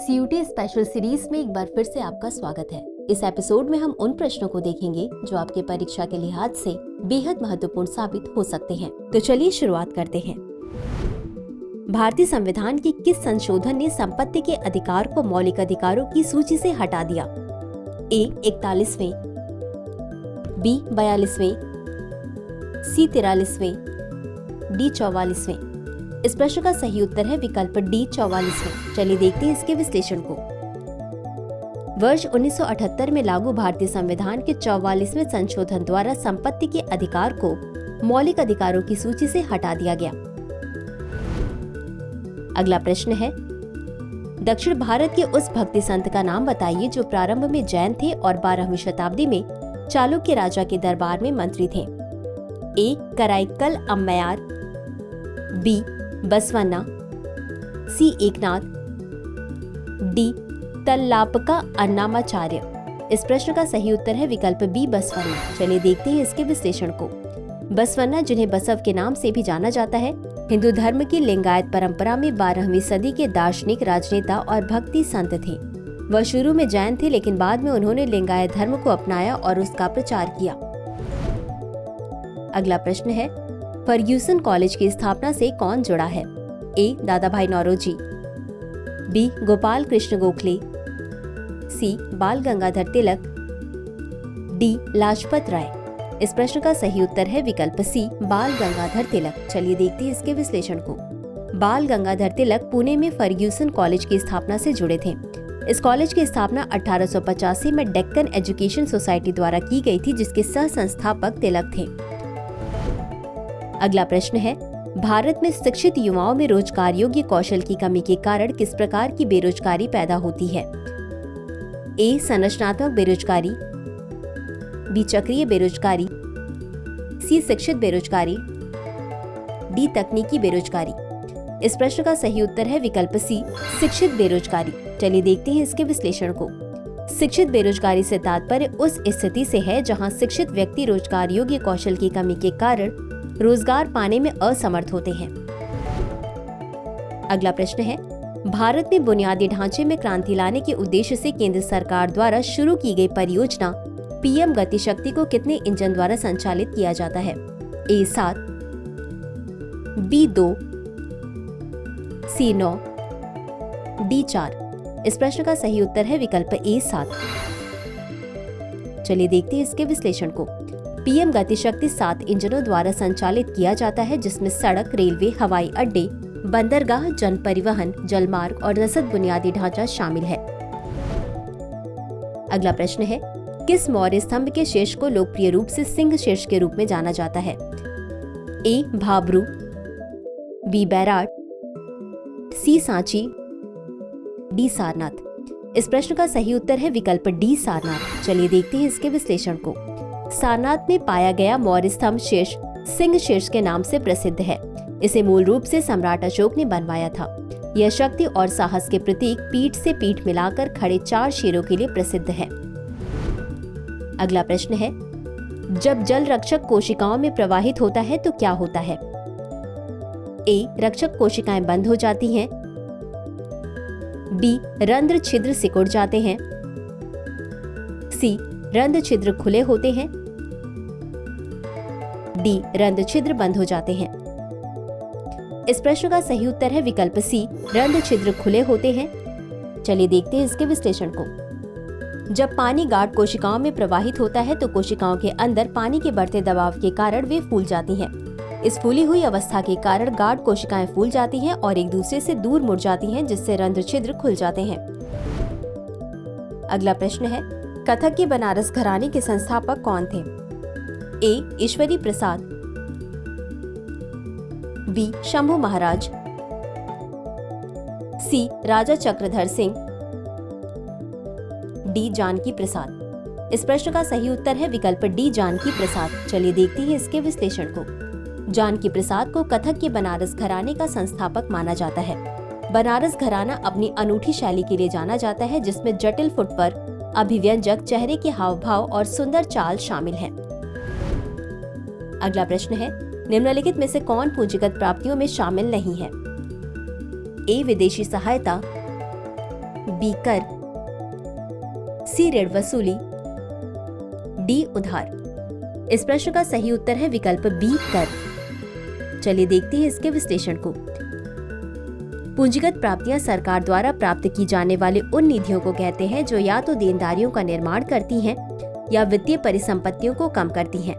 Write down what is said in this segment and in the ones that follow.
CUT special series में एक बार फिर से आपका स्वागत है। इस एपिसोड में हम उन प्रश्नों को देखेंगे जो आपके परीक्षा के लिहाज से बेहद महत्वपूर्ण साबित हो सकते हैं। तो चलिए शुरुआत करते हैं। भारतीय संविधान के किस संशोधन ने संपत्ति के अधिकार को मौलिक अधिकारों की सूची से हटा दिया? ए 41वें, बी 42वें, सी 43वें, डी 44वें। इस प्रश्न का सही उत्तर है विकल्प डी 44वें। चलिए देखते हैं इसके विश्लेषण को। वर्ष 1978 में लागू भारतीय संविधान के 44वें संशोधन द्वारा संपत्ति के अधिकार को मौलिक अधिकारों की सूची से हटा दिया गया। अगला प्रश्न है, दक्षिण भारत के उस भक्ति संत का नाम बताइए जो प्रारंभ में जैन थे और 12वीं शताब्दी में चालुक्य राजा के दरबार में मंत्री थे। ए कराईकल अम्मयार, बी बसवन्ना, सी एकनाथ, डी तल्लापका अन्नामाचार्य। इस प्रश्न का सही उत्तर है विकल्प बी बसवन्ना। चलिए देखते हैं इसके विश्लेषण को। बसवन्ना, जिन्हें बसव के नाम से भी जाना जाता है, हिंदू धर्म की लिंगायत परंपरा में 12वीं सदी के दार्शनिक, राजनेता और भक्ति संत थे। वह शुरू में जैन थे, लेकिन बाद में उन्होंने लिंगायत धर्म को अपनाया और उसका प्रचार किया। अगला प्रश्न है, फर्ग्यूसन कॉलेज की स्थापना से कौन जुड़ा है? ए दादा भाई नौरोजी, बी गोपाल कृष्ण गोखले, सी बाल गंगाधर तिलक, डी लाजपत राय। इस प्रश्न का सही उत्तर है विकल्प सी बाल गंगाधर तिलक। चलिए देखते हैं इसके विश्लेषण को। बाल गंगाधर तिलक पुणे में फर्ग्यूसन कॉलेज की स्थापना से जुड़े थे। इस कॉलेज की स्थापना 1885 में डेक्कन एजुकेशन सोसाइटी द्वारा की गई थी, जिसके सह संस्थापक तिलक थे। अगला प्रश्न है, भारत में शिक्षित युवाओं में रोजगार योग्य कौशल की कमी के कारण किस प्रकार की बेरोजगारी पैदा होती है? ए संरचनात्मक बेरोजगारी, बी चक्रीय बेरोजगारी, सी शिक्षित बेरोजगारी, डी तकनीकी बेरोजगारी। इस प्रश्न का सही उत्तर है विकल्प सी शिक्षित बेरोजगारी। चलिए देखते हैं इसके विश्लेषण को। शिक्षित बेरोजगारी से तात्पर्य उस स्थिति से है जहां शिक्षित व्यक्ति रोजगार योग्य कौशल की कमी के कारण रोजगार पाने में असमर्थ होते हैं। अगला प्रश्न है, भारत में बुनियादी ढांचे में क्रांति लाने के उद्देश्य से केंद्र सरकार द्वारा शुरू की गई परियोजना पीएम गति शक्ति को कितने इंजन द्वारा संचालित किया जाता है? ए 7, बी 2, सी 9, डी 4। इस प्रश्न का सही उत्तर है विकल्प ए 7। चलिए देखते हैं इसके विश्लेषण को। पीएम गति शक्ति 7 इंजनों द्वारा संचालित किया जाता है, जिसमें सड़क, रेलवे, हवाई अड्डे, बंदरगाह, जन परिवहन, जलमार्ग और रसद बुनियादी ढांचा शामिल है। अगला प्रश्न है, किस मौर्य स्तंभ के शीर्ष को लोकप्रिय रूप से सिंह शीर्ष के रूप में जाना जाता है? ए भाब्रू, बी बैराट, सी सांची, डी सारनाथ। इस प्रश्न का सही उत्तर है विकल्प डी सारनाथ। चलिए देखते हैं इसके विश्लेषण को। सारनाथ में पाया गया मौर्य स्तंभ शीर्ष सिंह शीर्ष के नाम से प्रसिद्ध है। इसे मूल रूप से सम्राट अशोक ने बनवाया था। यह शक्ति और साहस के प्रतीक पीठ से पीठ मिलाकर खड़े 4 शेरों के लिए प्रसिद्ध है। अगला प्रश्न है, जब जल रक्षक कोशिकाओं में प्रवाहित होता है तो क्या होता है? ए रक्षक कोशिकाएं बंद हो जाती हैं, बी रंध्र छिद्र सिकुड़ जाते हैं, सी रंध्र छिद्र खुले होते हैं, डी रंध्र छिद्र बंद हो जाते हैं। इस प्रश्न का सही उत्तर है विकल्प सी रंध्र छिद्र खुले होते हैं। चलिए देखते हैं इसके विश्लेषण को। जब पानी गाढ़ कोशिकाओं में प्रवाहित होता है तो कोशिकाओं के अंदर पानी के बढ़ते दबाव के कारण वे फूल जाती हैं। इस फूली हुई अवस्था के कारण गाढ़ कोशिकाएं फूल जाती हैं और एक दूसरे से दूर मुड़ जाती हैं, जिससे रंध्र छिद्र खुल जाते हैं। अगला प्रश्न है, कथक के बनारस घराने के संस्थापक कौन थे? ए ईश्वरी प्रसाद, बी शंभू महाराज, सी राजा चक्रधर सिंह, डी जानकी प्रसाद। इस प्रश्न का सही उत्तर है विकल्प डी जानकी प्रसाद। चलिए देखते हैं इसके विश्लेषण को। जानकी प्रसाद को कथक के बनारस घराने का संस्थापक माना जाता है। बनारस घराना अपनी अनूठी शैली के लिए जाना जाता है, जिसमें जटिल फुटपर, अभिव्यंजक, चेहरे के हाव भाव और सुंदर चाल शामिल हैं। अगला प्रश्न है, निम्नलिखित में से कौन पूंजीगत प्राप्तियों में शामिल नहीं है? ए विदेशी सहायता, बी कर, सी ऋण वसूली, डी उधार। इस प्रश्न का सही उत्तर है विकल्प बी कर। चलिए देखते हैं इसके विश्लेषण को। पूंजीगत प्राप्तियां सरकार द्वारा प्राप्त की जाने वाले उन निधियों को कहते हैं जो या तो देनदारियों का निर्माण करती हैं या वित्तीय परिसंपत्तियों को कम करती हैं।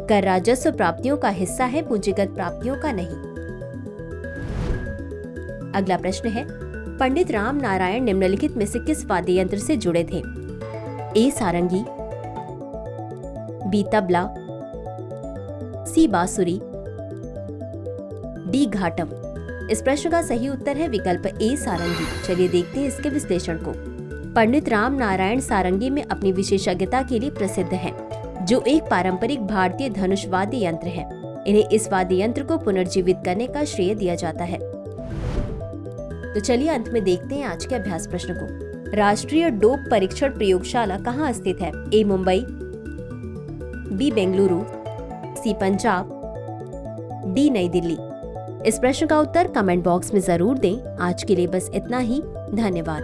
कर राजस्व प्राप्तियों का हिस्सा है, पूंजीगत प्राप्तियों का नहीं। अगला प्रश्न है, पंडित राम नारायण निम्नलिखित में से किस वाद्य यंत्र से जुड़े थे? ए सारंगी, बी तबला, सी बांसुरी, डी घाटम। इस प्रश्न का सही उत्तर है विकल्प ए सारंगी। चलिए देखते हैं इसके विश्लेषण को। पंडित राम नारायण सारंगी में अपनी विशेषज्ञता के लिए प्रसिद्ध हैं, जो एक पारंपरिक भारतीय धनुष वाद्य यंत्र है। इन्हें इस वाद्य यंत्र को पुनर्जीवित करने का श्रेय दिया जाता है। तो चलिए अंत में देखते हैं आज के अभ्यास प्रश्न को। राष्ट्रीय डोप परीक्षण प्रयोगशाला कहाँ स्थित है? ए मुंबई, बी बेंगलुरु, सी पंजाब, डी नई दिल्ली। इस प्रश्न का उत्तर कमेंट बॉक्स में जरूर दें। आज के लिए बस इतना ही। धन्यवाद।